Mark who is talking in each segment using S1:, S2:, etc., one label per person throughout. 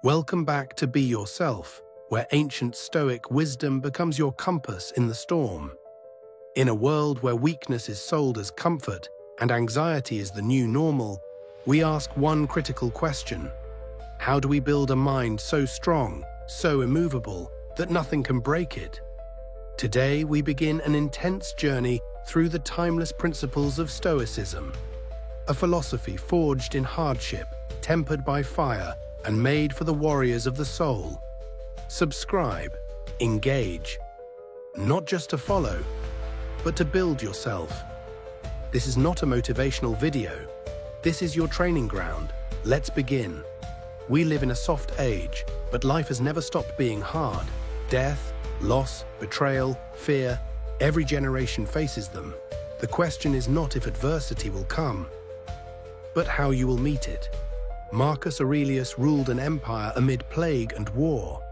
S1: Welcome back to Be Yourself, where ancient Stoic wisdom becomes your compass in the storm. In a world where weakness is sold as comfort and anxiety is the new normal, we ask one critical question. How do we build a mind so strong, so immovable, that nothing can break it? Today, we begin an intense journey through the timeless principles of Stoicism, a philosophy forged in hardship, tempered by fire, and made for the warriors of the soul. Subscribe, engage, not just to follow, but to build yourself. This is not a motivational video. This is your training ground. Let's begin. We live in a soft age, but life has never stopped being hard. Death, loss, betrayal, fear, every generation faces them. The question is not if adversity will come, but how you will meet it. Marcus Aurelius ruled an empire amid plague and war.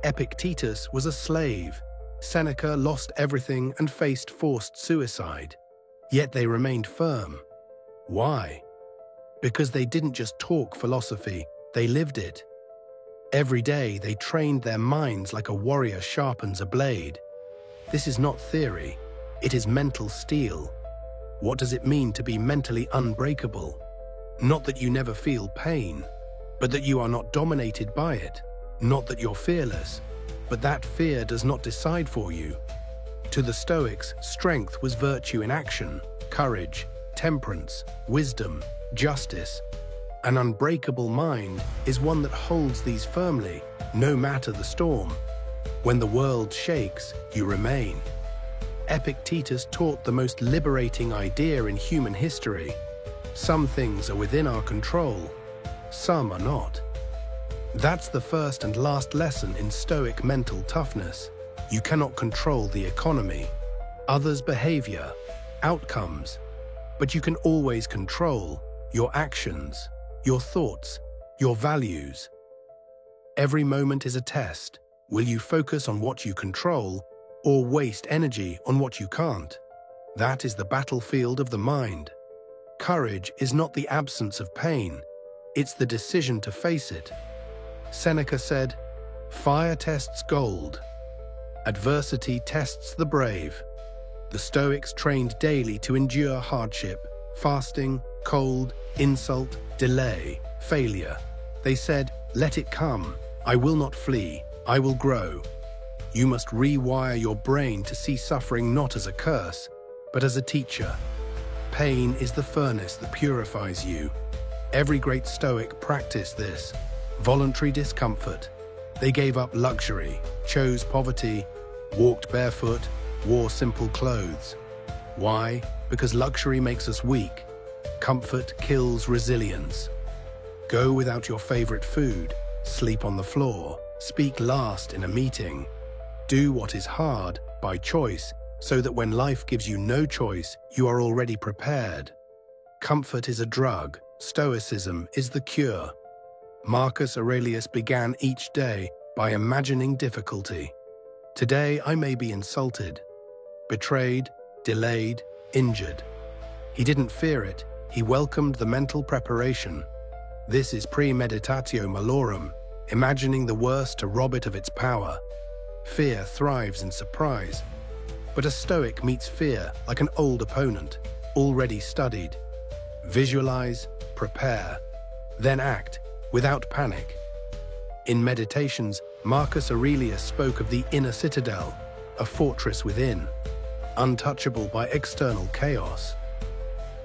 S1: Epictetus was a slave. Seneca lost everything and faced forced suicide. Yet they remained firm. Why? Because they didn't just talk philosophy, they lived it. Every day they trained their minds like a warrior sharpens a blade. This is not theory, it is mental steel. What does it mean to be mentally unbreakable? Not that you never feel pain, but that you are not dominated by it. Not that you're fearless, but that fear does not decide for you. To the Stoics, strength was virtue in action, courage, temperance, wisdom, justice. An unbreakable mind is one that holds these firmly, no matter the storm. When the world shakes, you remain. Epictetus taught the most liberating idea in human history. Some things are within our control, some are not. That's the first and last lesson in Stoic mental toughness. You cannot control the economy, others' behavior, outcomes, but you can always control your actions, your thoughts, your values. Every moment is a test. Will you focus on what you control or waste energy on what you can't? That is the battlefield of the mind. Courage is not the absence of pain, it's the decision to face it. Seneca said, "Fire tests gold. Adversity tests the brave." The Stoics trained daily to endure hardship, fasting, cold, insult, delay, failure. They said, "Let it come. I will not flee. I will grow." You must rewire your brain to see suffering not as a curse, but as a teacher. Pain is the furnace that purifies you. Every great Stoic practiced this. Voluntary discomfort. They gave up luxury, chose poverty, walked barefoot, wore simple clothes. Why? Because luxury makes us weak. Comfort kills resilience. Go without your favorite food, sleep on the floor, speak last in a meeting. Do what is hard by choice, so that when life gives you no choice, you are already prepared. Comfort is a drug, Stoicism is the cure. Marcus Aurelius began each day by imagining difficulty. Today I may be insulted, betrayed, delayed, injured. He didn't fear it, he welcomed the mental preparation. This is premeditatio malorum, imagining the worst to rob it of its power. Fear thrives in surprise. But a Stoic meets fear like an old opponent, already studied. Visualize, prepare, then act, without panic. In Meditations, Marcus Aurelius spoke of the inner citadel, a fortress within, untouchable by external chaos.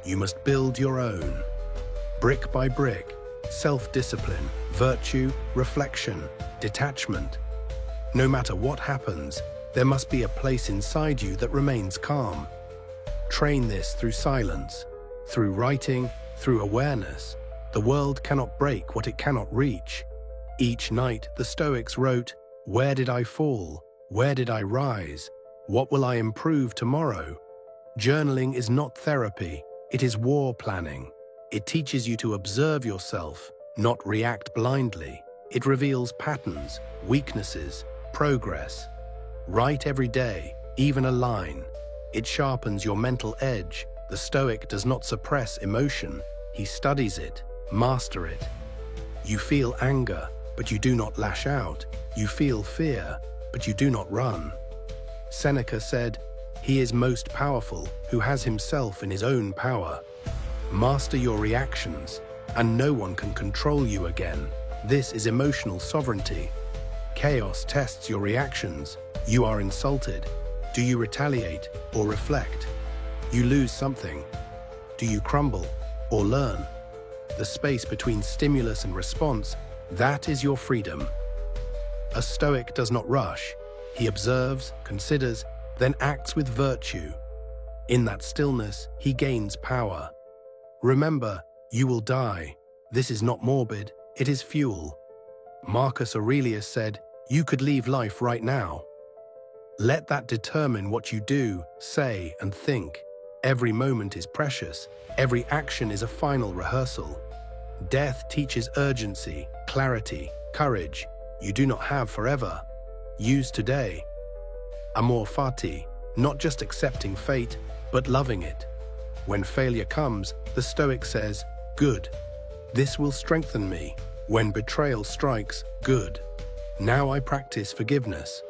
S1: You must build your own. Brick by brick, self-discipline, virtue, reflection, detachment. No matter what happens, there must be a place inside you that remains calm. Train this through silence, through writing, through awareness. The world cannot break what it cannot reach. Each night, the Stoics wrote, "Where did I fall? Where did I rise? What will I improve tomorrow?" Journaling is not therapy, it is war planning. It teaches you to observe yourself, not react blindly. It reveals patterns, weaknesses, progress. Write every day, even a line. It sharpens your mental edge. The Stoic does not suppress emotion. He studies it, master it. You feel anger. but you do not lash out. You feel fear, but you do not run. Seneca said, "He is most powerful who has himself in his own power." Master your reactions, and no one can control you again. This is emotional sovereignty. Chaos tests your reactions. You are insulted. Do you retaliate or reflect? You lose something. Do you crumble or learn? The space between stimulus and response, that is your freedom. A Stoic does not rush. He observes, considers, then acts with virtue. In that stillness, he gains power. Remember, you will die. This is not morbid, it is fuel. Marcus Aurelius said, "You could leave life right now." Let that determine what you do, say, and think. Every moment is precious. Every action is a final rehearsal. Death teaches urgency, clarity, courage. You do not have forever. Use today. Amor fati, not just accepting fate, but loving it. When failure comes, the Stoic says, "Good. This will strengthen me." When betrayal strikes, "Good. Now I practice forgiveness."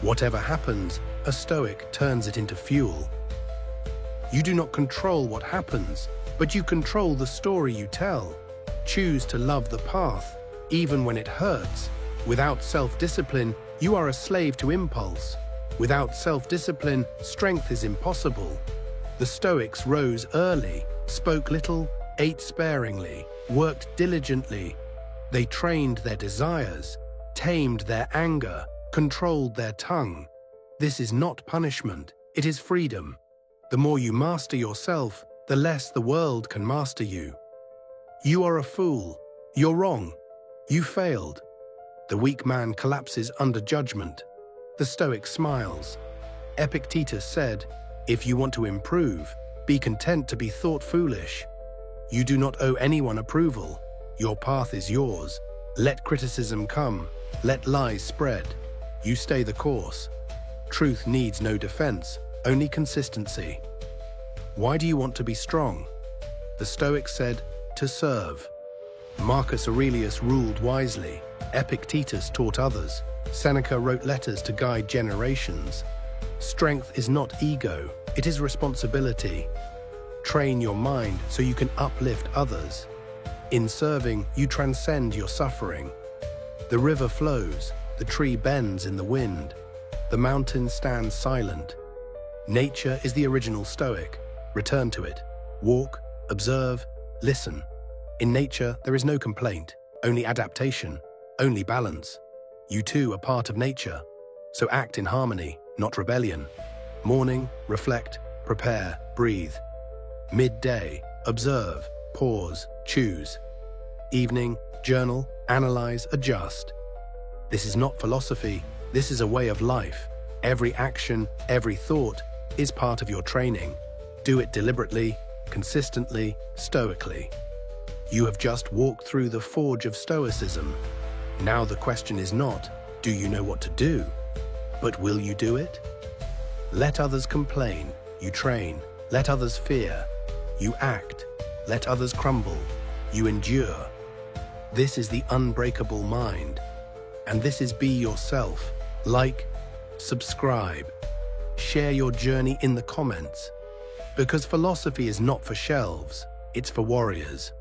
S1: Whatever happens, a Stoic turns it into fuel. You do not control what happens, but you control the story you tell. Choose to love the path, even when it hurts. Without self-discipline, you are a slave to impulse. Without self-discipline, strength is impossible. The Stoics rose early, spoke little, ate sparingly, worked diligently. They trained their desires, tamed their anger, controlled their tongue. This is not punishment, it is freedom. The more you master yourself, the less the world can master you. You are a fool. You're wrong. You failed. The weak man collapses under judgment. The Stoic smiles. Epictetus said, "If you want to improve, be content to be thought foolish." You do not owe anyone approval. Your path is yours. Let criticism come. Let lies spread. You stay the course. Truth needs no defense, only consistency. Why do you want to be strong? The Stoics said, "To serve." Marcus Aurelius ruled wisely. Epictetus taught others. Seneca wrote letters to guide generations. Strength is not ego, it is responsibility. Train your mind so you can uplift others. In serving, you transcend your suffering. The river flows, the tree bends in the wind. The mountain stands silent. Nature is the original Stoic. Return to it. Walk, observe, listen. In nature, there is no complaint, only adaptation, only balance. You too are part of nature, so act in harmony, not rebellion. Morning, reflect, prepare, breathe. Midday, observe, pause, choose. Evening, journal, analyze, adjust. This is not philosophy, this is a way of life. Every action, every thought is part of your training. Do it deliberately, consistently, stoically. You have just walked through the forge of Stoicism. Now the question is not, do you know what to do? But will you do it? Let others complain, you train. Let others fear, you act. Let others crumble, you endure. This is the unbreakable mind. And this is Be Yourself. Like, subscribe, share your journey in the comments. Because philosophy is not for shelves, it's for warriors.